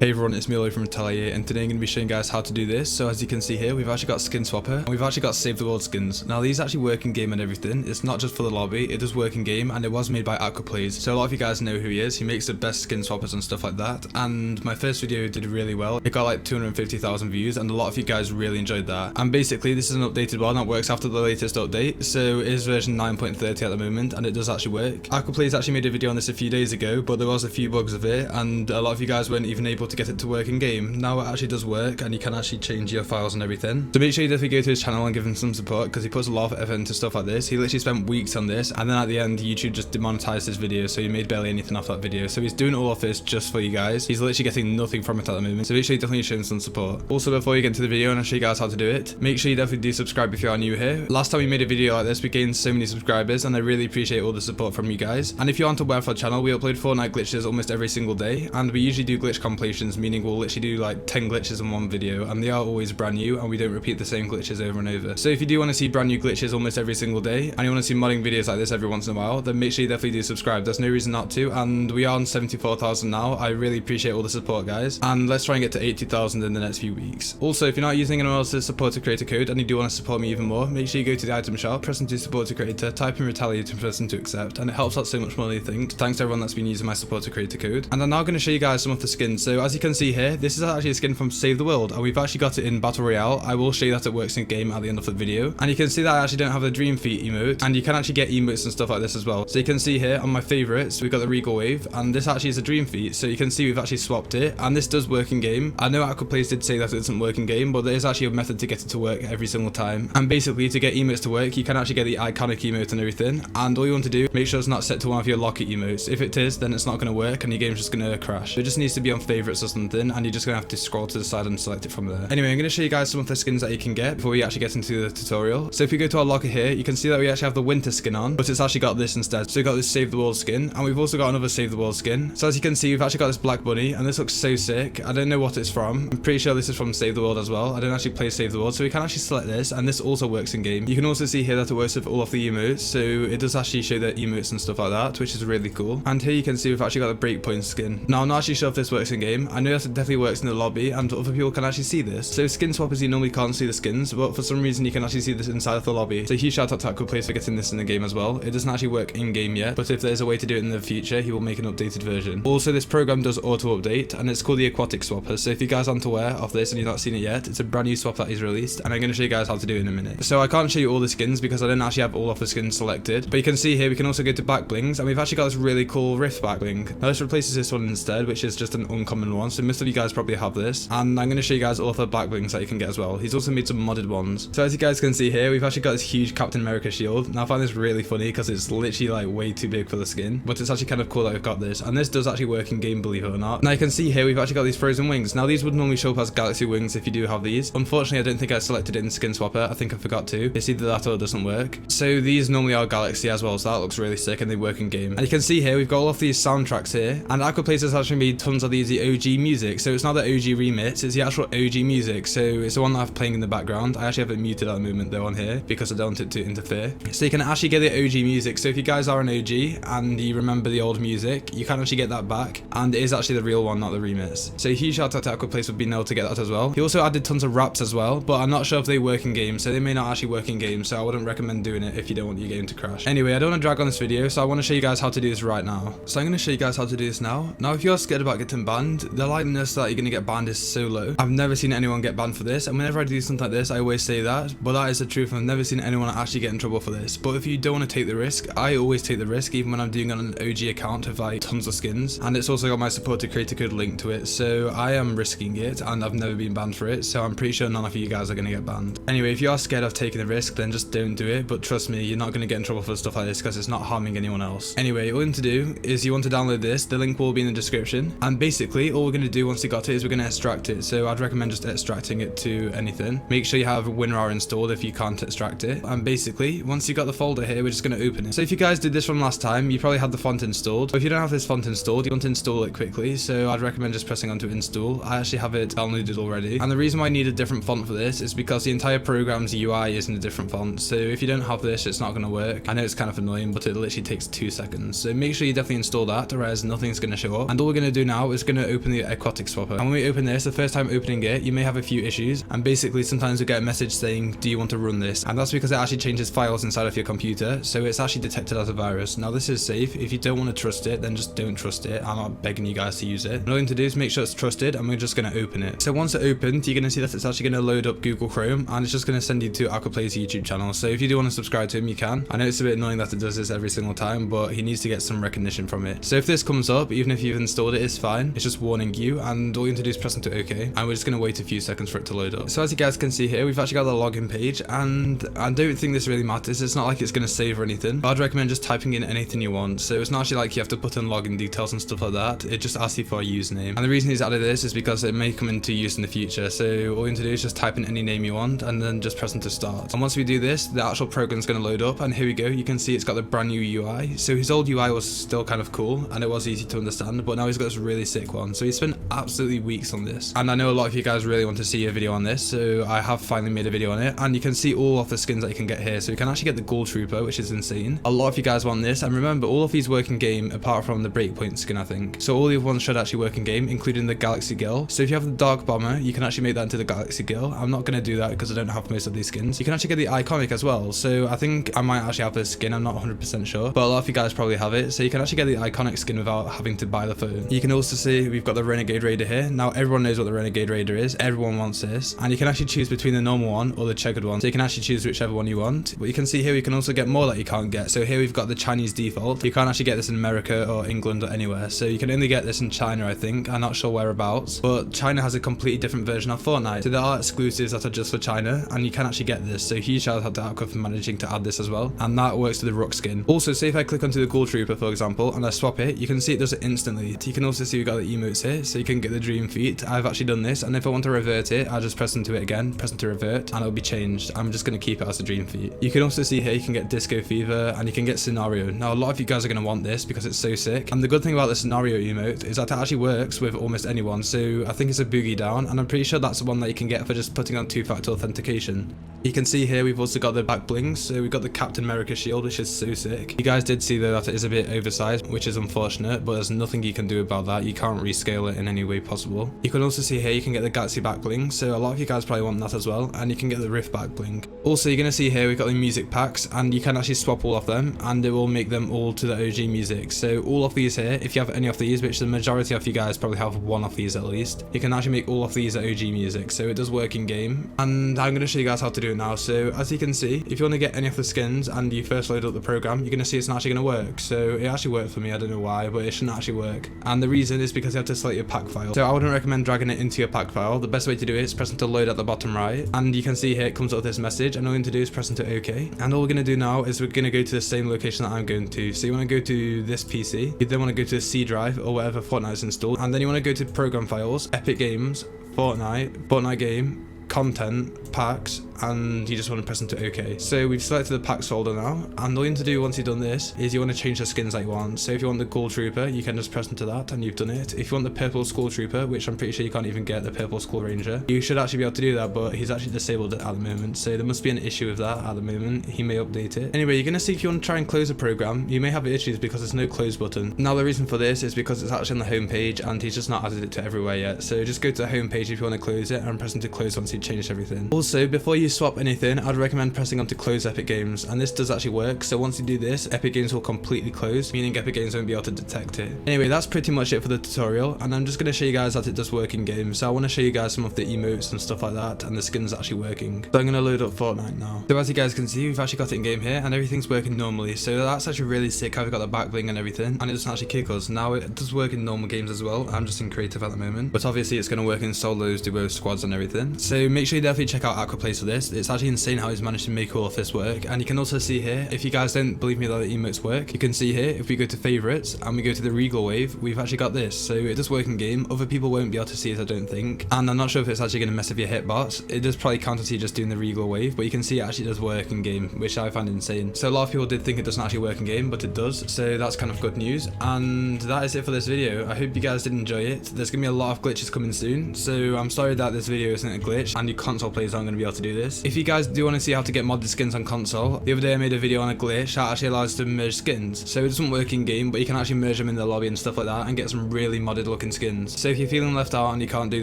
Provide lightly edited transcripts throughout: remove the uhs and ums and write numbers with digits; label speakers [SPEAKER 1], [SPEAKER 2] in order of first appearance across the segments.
[SPEAKER 1] Hey everyone, it's me from Atelier, and today I'm going to be showing you guys how to do this. So as you can see here, we've actually got Skin Swapper, and we've actually got Save the World skins. Now these actually work in game and everything. It's not just for the lobby, it does work in game, and it was made by Aquaplays. So a lot of you guys know who he is. He makes the best skin swappers and stuff like that. And my first video did really well. It got like 250,000 views, and a lot of you guys really enjoyed that. And basically, this is an updated one that works after the latest update. So it is version 9.30 at the moment, and it does actually work. Aquaplays actually made a video on this a few days ago, but there was a few bugs of it, and a lot of you guys weren't even able to get it to work in game. Now it actually does work, and you can actually change your files and everything. So make sure you definitely go to his channel and give him some support, because he puts a lot of effort into stuff like this. He literally spent weeks on this, and then at the end YouTube just demonetized his video, so he made barely anything off that video. So he's doing all of this just for you guys. He's literally getting nothing from it at the moment, so make sure you definitely show him some support. Also, before you get into the video and I'll show you guys how to do it, make sure you definitely do subscribe if you are new here. Last time we made a video like this, we gained so many subscribers, and I really appreciate all the support from you guys. And if you aren't aware of our channel, we upload Fortnite glitches almost every single day, and we usually do glitch compilations, meaning we'll literally do like 10 glitches in one video, and they are always brand new, and we don't repeat the same glitches over and over. So if you do want to see brand new glitches almost every single day, and you want to see modding videos like this every once in a while, then make sure you definitely do subscribe. There's no reason not to, and we are on 74,000 now. I really appreciate all the support, guys, and let's try and get to 80,000 in the next few weeks. Also, if you're not using anyone else's supporter creator code and you do want to support me even more, make sure you go to the item shop, press into supporter creator, type in retaliate and press into accept, and it helps out so much more than you think. Thanks to everyone that's been using my supporter creator code. And I'm now going to show you guys some of the skins. So as you can see here, this is actually a skin from Save the World, and we've actually got it in Battle Royale. I will show you that it works in game at the end of the video, and you can see that I actually don't have the Dream Feet emote, and you can actually get emotes and stuff like this as well. So you can see here on my favorites, we've got the Regal Wave, and this actually is a Dream Feet, so you can see we've actually swapped it, and this does work in game. I know Aquaplays did say that it doesn't work in game, but there is actually a method to get it to work every single time. And basically, to get emotes to work, you can actually get the iconic emote and everything, and all you want to do, make sure it's not set to one of your locket emotes. If it is, then it's not going to work, and your game's just going to crash. It just needs to be on favorites or something, and you're just going to have to scroll to the side and select it from there. Anyway, I'm going to show you guys some of the skins that you can get before we actually get into the tutorial. So if you go to our locker here, you can see that we actually have the winter skin on, but it's actually got this instead. So we've got this Save the World skin, and we've also got another Save the World skin. So as you can see, we've actually got this black bunny, and this looks so sick. I don't know what it's from. I'm pretty sure this is from Save the World as well. I don't actually play Save the World, so we can actually select this, and this also works in game. You can also see here that it works with all of the emotes, so it does actually show the emotes and stuff like that, which is really cool. And here you can see we've actually got the Breakpoint skin. Now I'm not actually sure if this works in game. I know that it definitely works in the lobby, and other people can actually see this. So skin swappers, you normally can't see the skins, but for some reason you can actually see this inside of the lobby. So huge shout out to Aquaplays for getting this in the game as well. It doesn't actually work in game yet, but if there's a way to do it in the future, he will make an updated version. Also, this program does auto update, and it's called the Aquatic Swapper. So if you guys aren't aware of this and you've not seen it yet, it's a brand new swap that he's released, and I'm going to show you guys how to do it in a minute. So I can't show you all the skins because I don't actually have all of the skins selected, but you can see here we can also go to back blings, and we've actually got this really cool Rift back bling. Now this replaces this one instead, which is just an uncommon one, so most of you guys probably have this, and I'm going to show you guys all of the back blings that you can get as well. He's also made some modded ones. So as you guys can see here, we've actually got this huge Captain America shield. Now I find this really funny because it's literally like way too big for the skin, but it's actually kind of cool that we've got this, and this does actually work in game, believe it or not. Now you can see here we've actually got these frozen wings. Now these would normally show up as galaxy wings if you do have these. Unfortunately, I don't think I selected it in Skin Swapper. I think I forgot to. It's either that or it doesn't work. So these normally are galaxy as well, so that looks really sick, and they work in game. And you can see here we've got all of these soundtracks here, and Aquaplays has actually made tons of these, the OG music. So it's not the OG remix, it's the actual OG music. So it's the one that I have playing in the background. I actually have it muted at the moment though on here because I don't want it to interfere. So you can actually get the OG music. So if you guys are an OG and you remember the old music, you can actually get that back, and it is actually the real one, not the remix. So huge shout out to Aquaplays for being able to get that as well. He also added tons of raps as well, but I'm not sure if they work in game, so they may not actually work in game, so I wouldn't recommend doing it if you don't want your game to crash. Anyway, I don't want to drag on this video, so I want to show you guys how to do this right now. So I'm going to show you guys how to do this now. Now if you're scared about getting banned, the likeliness that you're going to get banned is so low. I've never seen anyone get banned for this, and whenever I do something like this, I always say that, but that is the truth. I've never seen anyone actually get in trouble for this. But if you don't want to take the risk, I always take the risk, even when I'm doing on an OG account with like tons of skins, and it's also got my supporter creator code linked to it, so I am risking it, and I've never been banned for it, so I'm pretty sure none of you guys are going to get banned. Anyway, if you are scared of taking the risk, then just don't do it, but trust me, you're not going to get in trouble for stuff like this because it's not harming anyone else. Anyway, all you need to do is you want to download this. The link will be in the description, and basically all we're going to do once you got it is we're going to extract it. So I'd recommend just extracting it to anything. Make sure you have WinRAR installed if you can't extract it, and basically once you got the folder here, we're just going to open it. So if you guys did this from last time, you probably had the font installed, but if you don't have this font installed, you want to install it quickly, so I'd recommend just pressing onto install. I actually have it downloaded already, and the reason why I need a different font for this is because the entire program's UI is in a different font, so if you don't have this, it's not going to work. I know it's kind of annoying, but it literally takes 2 seconds, so make sure you definitely install that, otherwise nothing's going to show up. And all we're going to do now is going to open open the aquatic swapper. And when we open this, the first time opening it, you may have a few issues, and basically sometimes we get a message saying, do you want to run this? And that's because it actually changes files inside of your computer, so it's actually detected as a virus. Now this is safe. If you don't want to trust it, then just don't trust it. I'm not begging you guys to use it. All you need to do is make sure it's trusted, and we're just going to open it. So once it opens, you're going to see that it's actually going to load up Google Chrome, and it's just going to send you to Aquaplay's YouTube channel. So if you do want to subscribe to him, you can. I know it's a bit annoying that it does this every single time, but he needs to get some recognition from it. So if this comes up, even if you've installed it, it's fine. It's just warning you, and all you need to do is press into OK, and we're just going to wait a few seconds for it to load up. So as you guys can see here, we've actually got the login page, and I don't think this really matters. It's not like it's going to save or anything, but I'd recommend just typing in anything you want. So it's not actually like you have to put in login details and stuff like that. It just asks you for a username, and the reason he's added this is because it may come into use in the future. So all you need to do is just type in any name you want, and then just press into start. And once we do this, the actual program's going to load up, and here we go. You can see it's got the brand new UI. So his old UI was still kind of cool, and it was easy to understand, but now he's got this really sick one. So he spent absolutely weeks on this, and I know a lot of you guys really want to see a video on this, so I have finally made a video on it, and you can see all of the skins that you can get here. So you can actually get the Gold Trooper, which is insane. A lot of you guys want this, and remember, all of these work in game apart from the Breakpoint skin, I think. So all the other ones should actually work in game, including the Galaxy Girl. So if you have the Dark Bomber, you can actually make that into the Galaxy Girl. I'm not going to do that because I don't have most of these skins. You can actually get the Iconic as well, so I think I might actually have this skin. I'm not 100% sure, but a lot of you guys probably have it. So you can actually get the Iconic skin without having to buy the phone. You can also see we've got the Renegade Raider here. Now everyone knows what the Renegade Raider is. Everyone wants this, and you can actually choose between the normal one or the checkered one. So you can actually choose whichever one you want. But you can see here we can also get more that you can't get. So here we've got the Chinese default. You can't actually get this in America or England or anywhere. So you can only get this in China, I think. I'm not sure whereabouts, but China has a completely different version of Fortnite. So there are exclusives that are just for China, and you can actually get this. So huge shout out to Aqua for managing to add this as well. And that works with the Rook skin. Also, say if I click onto the Gold Trooper, for example, and I swap it, you can see it does it instantly. You can also see we've got the emotes here, so you can get the Dream Feet. I've actually done this, and if I want to revert it, I just press into it again, press into revert, and it'll be changed. I'm just going to keep it as a Dream Feet. You can also see here you can get Disco Fever, and you can get Scenario. Now a lot of you guys are going to want this because it's so sick, and the good thing about the Scenario emote is that it actually works with almost anyone. So I think it's a boogie down, and I'm pretty sure that's the one that you can get for just putting on two-factor authentication. You can see here we've also got the back blings, so we've got the Captain America shield, which is so sick. You guys did see though that it is a bit oversized, which is unfortunate, but there's nothing you can do about that. You can't rescale it in any way possible. You can also see here you can get the Galaxy back bling, so a lot of you guys probably want that as well, and you can get the Rift back bling. Also, you're going to see here we've got the music packs, and you can actually swap all of them, and it will make them all to the OG music. So all of these here, if you have any of these, which the majority of you guys probably have one of these at least, you can actually make all of these at OG music, so it does work in game. And I'm going to show you guys how to do it now. So as you can see, if you want to get any of the skins and you first load up the program, you're going to see it's not actually going to work. So it actually worked for me. I don't know why, but it shouldn't actually work. And the reason is because you have to select your pack file. So I wouldn't recommend dragging it into your pack file. The best way to do it is press into load at the bottom right, and you can see here it comes up with this message, and all you need to do is press into OK. And all we're going to do now is we're going to go to the same location that I'm going to. So you want to go to this PC, you then want to go to the C drive or whatever Fortnite is installed, and then you want to go to program files, Epic Games, Fortnite game, content, packs, and you just want to press into OK. So we've selected the packs folder now, and all you need to do once you've done this is you want to change the skins that you want. So if you want the Gold Trooper, you can just press into that and you've done it. If you want the Purple Skull Trooper, which I'm pretty sure you can't even get the Purple Skull Ranger, you should actually be able to do that, but he's actually disabled it at the moment, so there must be an issue with that at the moment. He may update it. Anyway, you're going to see if you want to try and close a program, you may have issues because there's no close button. Now the reason for this is because it's actually on the home page and he's just not added it to everywhere yet. So just go to the home page if you want to close it and press into close once you've changed everything. Also, before you swap anything, I'd recommend pressing onto close Epic Games, and this does actually work. So once you do this, Epic Games will completely close, meaning Epic Games won't be able to detect it. Anyway, that's pretty much it for the tutorial, and I'm just going to show you guys that it does work in game. So I want to show you guys some of the emotes and stuff like that, and the skins actually working. So I'm going to load up Fortnite now. So as you guys can see, we've actually got it in game here, and everything's working normally. So that's actually really sick how we've got the back bling and everything, and it doesn't actually kick us. Now it does work in normal games as well. I'm just in creative at the moment, but obviously it's going to work in solos, duos, squads, and everything. So make sure you definitely check out Aquaplays for this. It's actually insane how he's managed to make all of this work. And you can also see here, if you guys don't believe me that the emotes work, you can see here if we go to favorites and we go to the Regal Wave, we've actually got this. So it does work in game. Other people won't be able to see it, I don't think, and I'm not sure if it's actually going to mess with your hitbox. It does probably counter to you just doing the Regal Wave, but you can see it actually does work in game, which I find insane. So a lot of people did think it doesn't actually work in game, but it does, so that's kind of good news. And that is it for this video. I hope you guys did enjoy it. There's gonna be a lot of glitches coming soon, so I'm sorry that this video isn't a glitch. and your console players aren't going to be able to do this. If you guys do want to see how to get modded skins on console, the other day I made a video on a glitch that actually allows you to merge skins. So it doesn't work in game, but you can actually merge them in the lobby and stuff like that and get some really modded looking skins. So if you're feeling left out and you can't do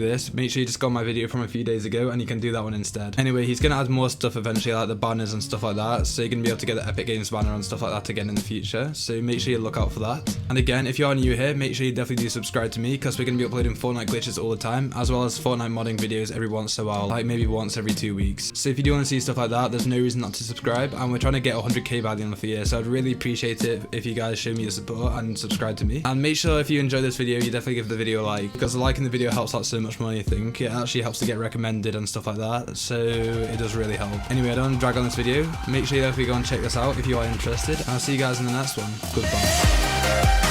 [SPEAKER 1] this, make sure you just go on my video from a few days ago and you can do that one instead. Anyway, he's going to add more stuff eventually, like the banners and stuff like that, so you're going to be able to get the Epic Games banner and stuff like that again in the future. So make sure you look out for that. And again, if you are new here, make sure you definitely do subscribe to me, because we're going to be uploading Fortnite glitches all the time, as well as Fortnite modding videos every once in a while, like maybe once every 2 weeks. So if you do want to see stuff like that, there's no reason not to subscribe, and we're trying to get 100k by the end of the year, so I'd really appreciate it if you guys show me your support and subscribe to me. And make sure if you enjoy this video, you definitely give the video a like, because liking the video helps out so much more than you think. It actually helps to get recommended and stuff like that, so it does really help. Anyway, I don't want to drag on this video. Make sure you definitely go and check this out if you are interested, and I'll see you guys in the next one. Goodbye.